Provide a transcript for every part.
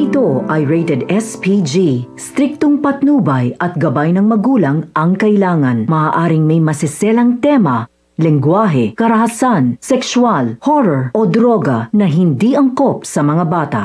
ito ay rated SPG. Striktong patnubay at gabay ng magulang ang kailangan. Maaaring may masiselang tema, lengguwahe, karahasan, sexual, horror o droga na hindi angkop sa mga bata.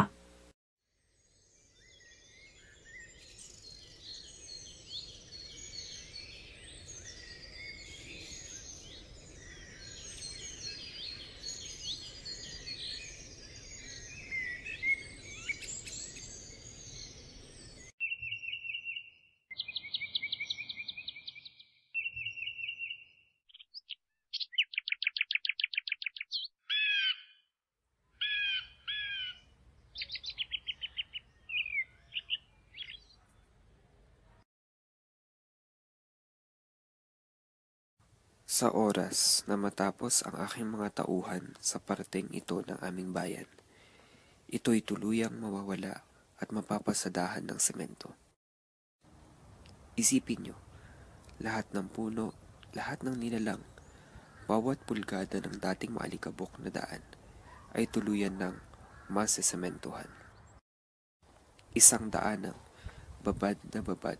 Sa oras na matapos ang aking mga tauhan sa parteng ito ng aming bayan, ito'y tuluyang mawawala at mapapasadahan ng semento. Isipin nyo, lahat ng puno, lahat ng nilalang, bawat pulgada ng dating maalikabok na daan ay tuluyan ng masesementohan. Isang daanang babad na babad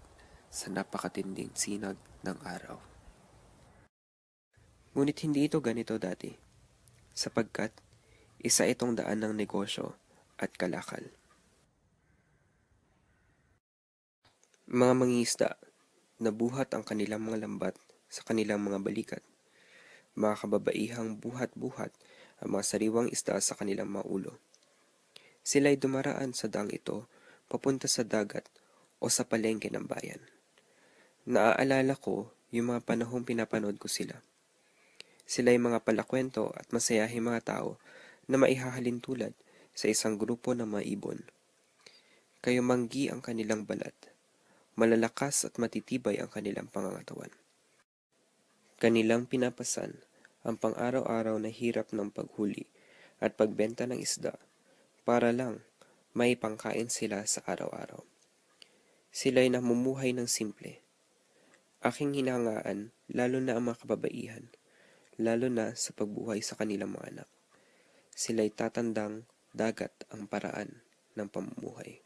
sa napakatinding sinag ng araw. Ngunit hindi ito ganito dati, sapagkat isa itong daan ng negosyo at kalakal. Mga mangingisda, nabuhat ang kanilang mga lambat sa kanilang mga balikat. Mga kababaihang buhat-buhat ang mga sariwang isda sa kanilang mga ulo. Sila'y dumaraan sa daang ito papunta sa dagat o sa palengke ng bayan. Naaalala ko yung mga panahong pinapanood ko sila. Sila'y mga palakwento at masayahing mga tao na maihahalin tulad sa isang grupo ng mga ibon. Kayumanggi ang kanilang balat, malalakas at matitibay ang kanilang pangangatawan. Kanilang pinapasan ang pang-araw-araw na hirap ng paghuli at pagbenta ng isda para lang may pangkain sila sa araw-araw. Sila'y namumuhay ng simple. Aking hinangaan lalo na ang mga kababaihan, lalo na sa pagbuhay sa kanilang mga anak. Sila'y tatandang dagat ang paraan ng pamumuhay.